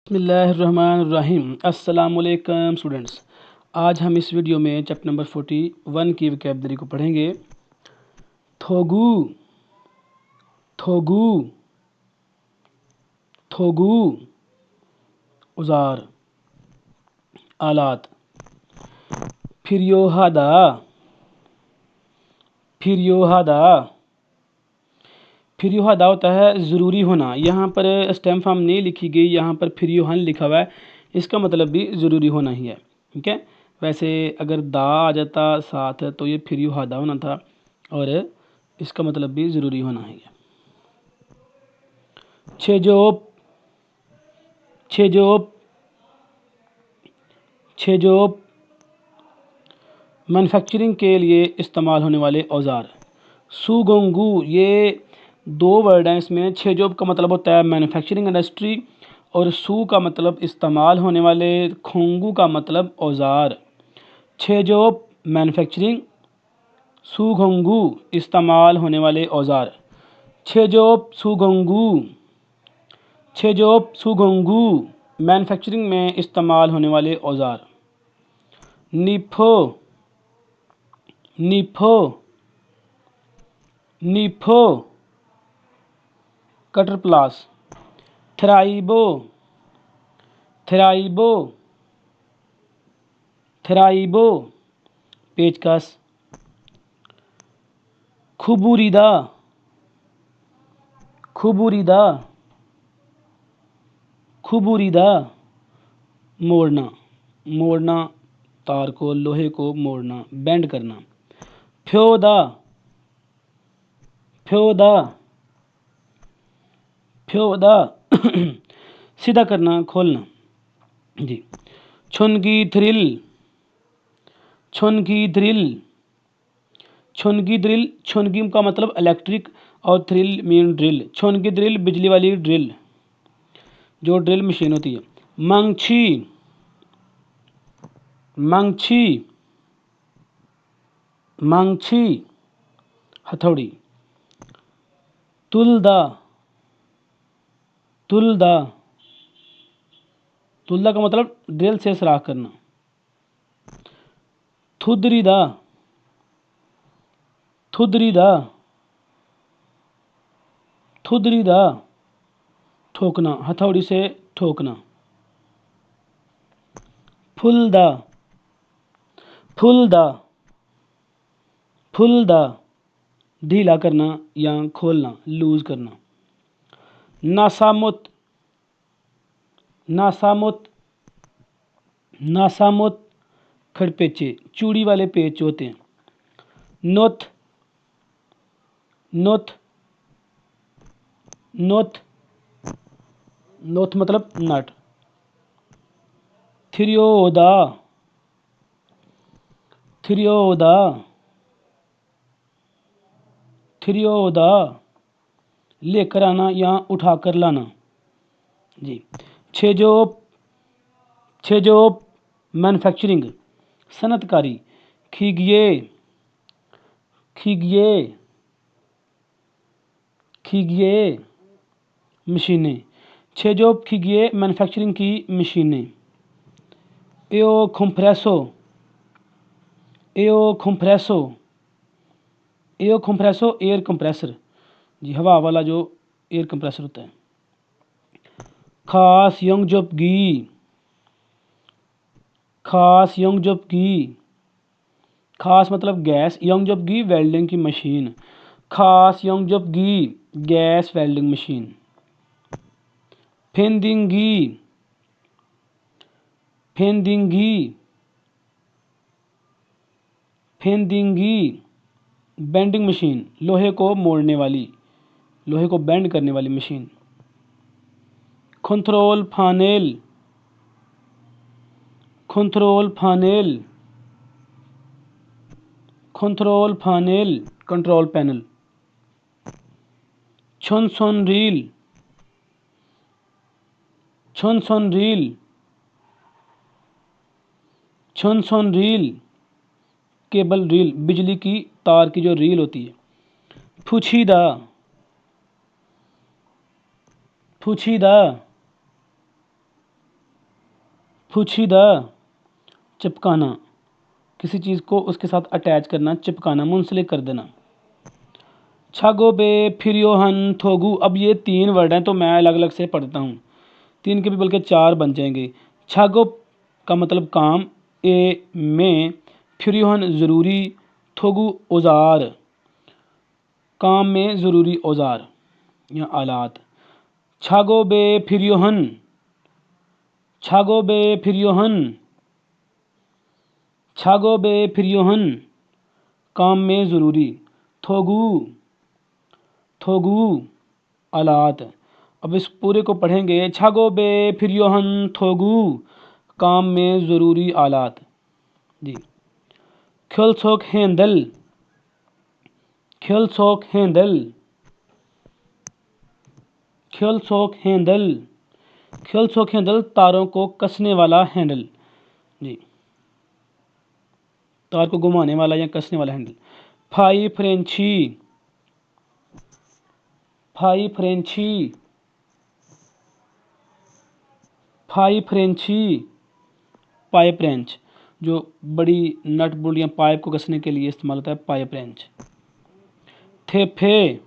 बिस्मिल्लाहिर्रहमानिर्रहीम। अस्सलामुअलैकुम स्टूडेंट्स। आज हम इस वीडियो में चैप्टर नंबर 41 की वोकैबुलरी को पढ़ेंगे। थोगू, थोगू, थोगू, औजार, आलात। फिरियोहादा, फिरियोहादा, फिरियोहादा होता है ज़रूरी होना। यहाँ पर स्टेम फॉर्म नहीं लिखी गई, यहाँ पर फिरियोहन लिखा हुआ है। इसका मतलब भी ज़रूरी होना ही है। ठीक है, वैसे अगर दा आ जाता साथ तो ये फिरियोहादा होना था और इसका मतलब भी ज़रूरी होना ही है। छेजोप, छेजोप, छेजोप, मैन्युफैक्चरिंग के लिए इस्तेमाल होने वाले औजार। सुगोंगू, ये दो वर्ड हैं इसमें। छेजोब का मतलब होता है मैन्युफैक्चरिंग इंडस्ट्री और सू का मतलब इस्तेमाल होने वाले, खोंगू का मतलब औजार। छेजोब मैन्युफैक्चरिंग, सुगोंगू इस्तेमाल होने वाले औजार। छेजोब सुगोंगू, छेजोब सुगोंगू मैन्युफैक्चरिंग में इस्तेमाल होने वाले औजार। निफो, निफो, निफो कटर प्लास। थ्राइबो, थ्राइबो, थ्राइबो पेचकस। खुबुरीदा, खुबुरीदा, खुबुरीदा मोड़ना, मोड़ना, तार को, लोहे को मोड़ना, बेंड करना। फ्योदा, फ्योदा, फ्योदा सीधा करना, खोलना जी। छुनगी थ्रिल, छुनगी ड्रिल, छुनगी ड्रिल, छुनगी का मतलब इलेक्ट्रिक और थ्रिल मीन ड्रिल। छुनगी ड्रिल बिजली वाली ड्रिल, जो ड्रिल मशीन होती है। मंगछी, मंगछी, मंगछी हथौड़ी। तुलदा, तुलदा, तुलदा का मतलब ड्रिल से सुराख करना। थुदरीदा, थुदरीदा, थुदरीदा ठोकना, हथौड़ी से ठोकना। फुलदा, फुलदा, फुलदा ढीला करना या खोलना, लूज करना। नासामुत, नासामुत, नासामुत खड़पेचे, चूड़ी वाले पेच होते हैं। नोथ, नोथ, नोथ, नोथ मतलब नट। थ्रियोदा, थ्रियोदा, थ्रियोदा लेकर आना या उठाकर लाना जी। छेजोप, छेजोप मैन्युफैक्चरिंग सनतकारी। खीगिए, खीगिए, खीगिए मशीनें। छेजोप खीगिए मैन्युफैक्चरिंग की मशीनें। एओ कंप्रेसो, एओ कंप्रेसो, एओ कंप्रेसो एयर कंप्रेसर जी, हवा वाला जो एयर कंप्रेसर होता है। खास योंगजोपगी, खास योंगजोपगी, खास मतलब गैस, योंगजोपगी वेल्डिंग की मशीन। खास योंगजोपगी गैस वेल्डिंग मशीन। फेंदिंगी, फेंदिंगी, फेंदिंगी बेंडिंग मशीन, लोहे को मोड़ने वाली, लोहे को बेंड करने वाली मशीन। कंट्रोल फानेल, कंट्रोल फानेल, कंट्रोल फानेल कंट्रोल पैनल। छुनसुन रील, छुनसुन रील, छुनसुन रील केबल रील, बिजली की तार की जो रील होती है। फुछीदा, फुछीदा, फुछीदा चिपकाना, किसी चीज़ को उसके साथ अटैच करना, चिपकाना, मुंसलिक कर देना। छागोबे फिरियोहन थोगु, अब ये 3 वर्ड हैं तो मैं अलग अलग से पढ़ता हूँ, 3 के भी बल्कि 4 बन जाएंगे। छागो का मतलब काम, ए में, फिरियोहन ज़रूरी, थोगु औजार, काम में ज़रूरी औजार या आलात। छागोबे फिरियोहन, छागोबे फिरियोहन, छागोबे फिरियोहन, काम में ज़रूरी। थोगु, थोगु आलात। अब इस पूरे को पढ़ेंगे। छागोबे फिरियोहन थोगु, काम में ज़रूरी आलात। जी। ख्योलसोक हैंडल, ख्योलसोक हैंडल, ख्योलसोक हैंडल, ख्योलसोक हैंडल तारों को कसने वाला हैंडल। जी, तार को घुमाने वाला या कसने वाला हैंडल। फाई फ्रेंची, फाई फ्रेंची, फाई फ्रेंची, पाइप रेंच, जो बड़ी नट बोल्ट या पाइप को कसने के लिए इस्तेमाल होता है, पाइप रेंच। थेफे,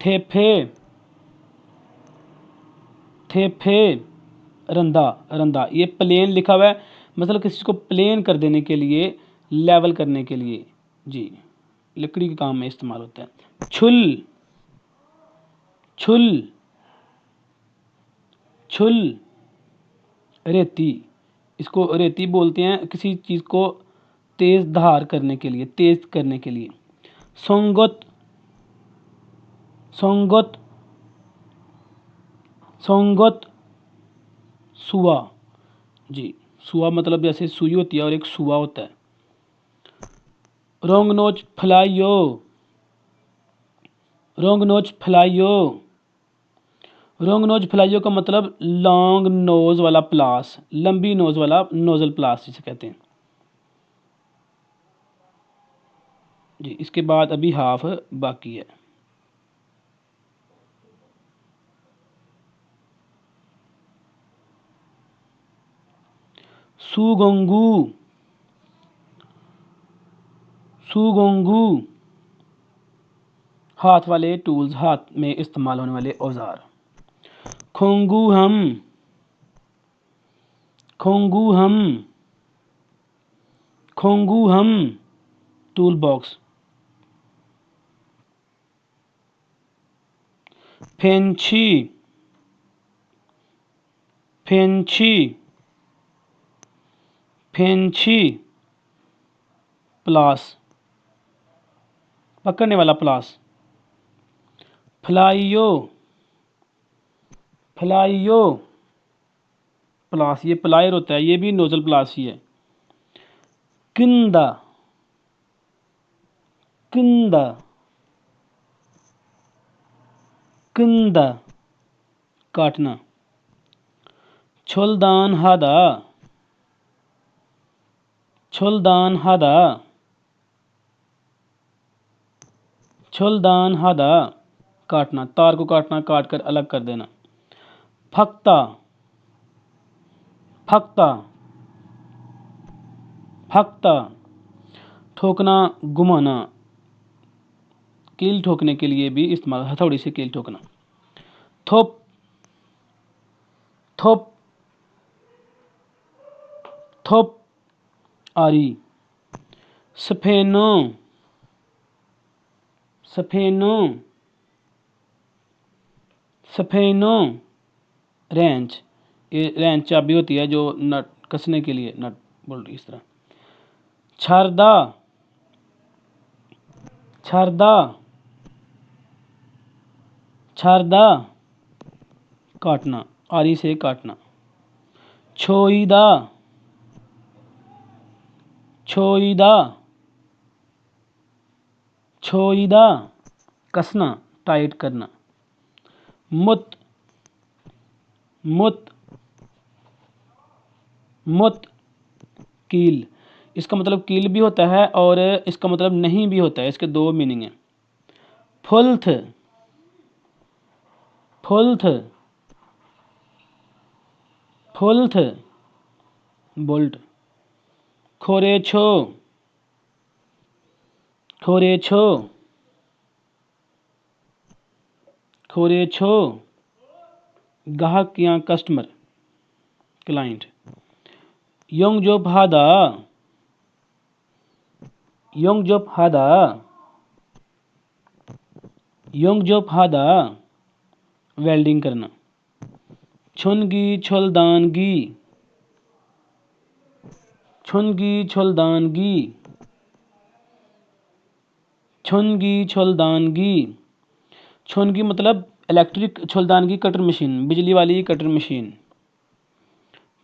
थेफे, थेफे रंदा, रंदा, ये प्लेन लिखा हुआ है, मतलब किसी को प्लेन कर देने के लिए, लेवल करने के लिए। जी, लकड़ी के काम में इस्तेमाल होता है। छुल, छुल, छुल रेती, इसको रेती बोलते हैं किसी चीज़ को तेज धार करने के लिए, तेज करने के लिए। सोंगत, सोंगत, सोंगत सुआ। जी, सुआ मतलब जैसे सुई होती है और एक सुआ होता है। रोंगनोच फ्लाइयो, रोंगनोच फ्लाइयो, रोंगनोज फ्लाइयो का मतलब लॉन्ग नोज वाला प्लास, लंबी नोज वाला नोजल प्लास जिसे कहते हैं। जी, इसके बाद अभी हाफ बाकी है। सुगोंगू, सुगोंगू हाथ वाले टूल्स, हाथ में इस्तेमाल होने वाले औजार। खोंगू हम, खोंगू हम, खोंगू हम टूल बॉक्स। फेंची, फेंची, फेंची प्लास, पकड़ने वाला प्लास। फ्लाइयो, फ्लाइयो प्लास, ये प्लायर होता है, ये भी नोजल प्लास ही है। किंदा, किंदा, किंदा काटना। छोलदान हादा, छोलदान हादा, छोलदान हादा काटना, तार को काटना, काट कर अलग कर देना। फक्ता, फक्ता, फक्ता ठोकना, घुमाना, कील ठोकने के लिए भी इस्तेमाल, हथौड़ी से कील ठोकना। थोप, थोप, थोप आरी। सफेनो, सफेनो, सफेनो रेंच, ये रेंच चाबी होती है जो नट कसने के लिए, नट बोल्ट इस तरह। छारदा, छारदा, छारदा काटना, आरी से काटना। छोईदा, छोईदा, छोईदा कसना, टाइट करना। मुत, मुत, मुत कील, इसका मतलब कील भी होता है और इसका मतलब नहीं भी होता है, इसके 2 मीनिंग हैं। फुल्थ, फुल्थ, फुल्थ बोल्ट। खोरेछो खोरेछो खोरेछो ग्राहक या कस्टमर क्लाइंट। योंगजोब हादा योंगजोब हादा योंगजोब हादा वेल्डिंग करना। छुनगी छोलदानगी छुनगी छोलदानगी छुनगी छोलदानगी। छुनगी मतलब इलेक्ट्रिक, छोलदानगी कटर मशीन, बिजली वाली कटर मशीन।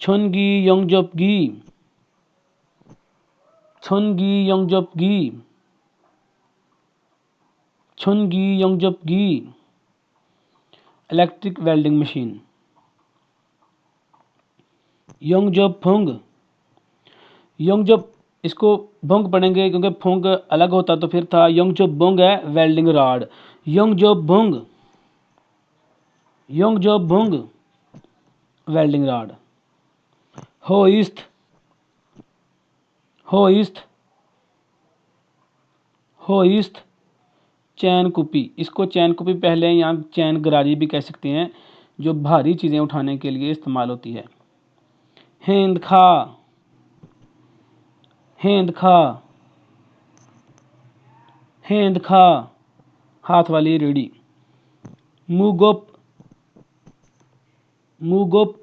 छुनगी योंगजोबगी छुनगी योंगजोबगी छुनगी योंगजोबगी इलेक्ट्रिक वेल्डिंग मशीन। योंगजोब फुंग योंगजोब, इसको भोंग पढ़ेंगे क्योंकि फुंग अलग होता तो फिर था। योंगजोब बोंग है वेल्डिंग रॉड। योंगजोब बोंग योंगजोब बोंग welding rod. Hoist hoist hoist chain कुपी। इसको चैन कुपी पहले यहाँ चैन गरारी भी कह सकते हैं, जो भारी चीज़ें उठाने के लिए इस्तेमाल होती है। हेंद खा हेंद खा हेंद खा हाथ वाली रेडी। मुगोप मुगोप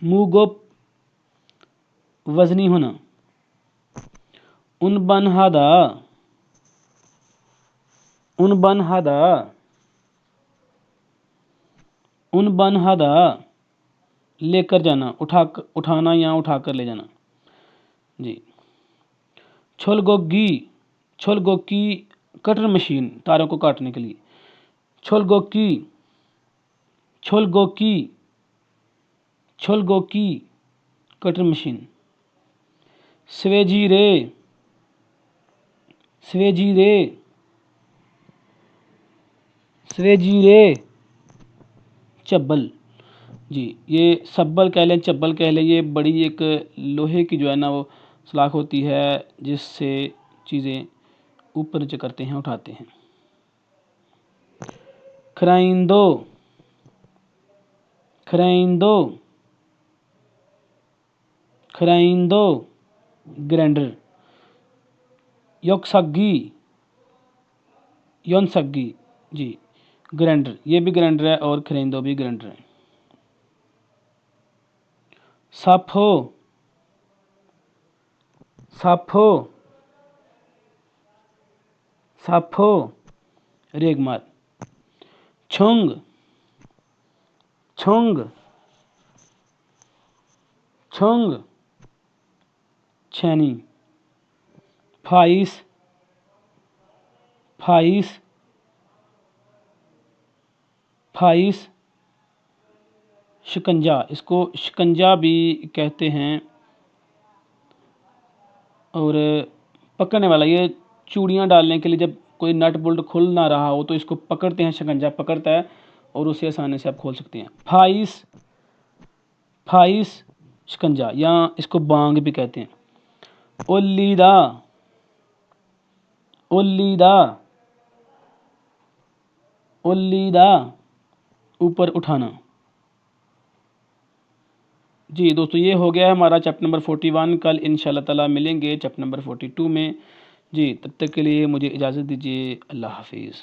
मुगोप वजनी होना। उनबन हादा उनबन हादा उनबन हादा लेकर जाना, उठाना या उठाकर ले जाना जी। छोलगोगी छोलगोकी कटर मशीन, तारों को काटने के लिए। छोलगोकी छोलगोकी छोलगोकी कटर मशीन। स्वेजीरे स्वेजीरे स्वेजीरे चब्बल जी। ये सब्बल कह लें, चब्बल कह लें, ये बड़ी एक लोहे की जो है ना वो सलाख होती है, जिससे चीज़ें ऊपर नीचे करते हैं, उठाते हैं। खराइंदो खराइंदो खराइंदो ग्राइंडर। योकसग्गी योनसग्गी जी ग्राइंडर, ये भी ग्राइंडर है और खराइंदो भी ग्राइंडर है। साफो साफो साफो रेगमार। छुंग छुंग छुंग छेनी। फाइस फाइस फाइस शिकंजा, इसको शिकंजा भी कहते हैं। और पकड़ने वाला, ये चूड़ियाँ डालने के लिए, जब कोई नट बोल्ट खुल ना रहा हो तो इसको पकड़ते हैं, शिकंजा पकड़ता है और उसे आसानी से आप खोल सकते हैं। फाइस फाइस शिकंजा, या इसको बांग भी कहते हैं। ओलीदा ओलीदा ओलीदा ऊपर उठाना जी। दोस्तों ये हो गया है हमारा चैप्टर नंबर 41। कल इंशाल्लाह ताला मिलेंगे चैप्टर नंबर 42 में जी। तब तक के लिए मुझे इजाज़त दीजिए। अल्लाह हाफिज़।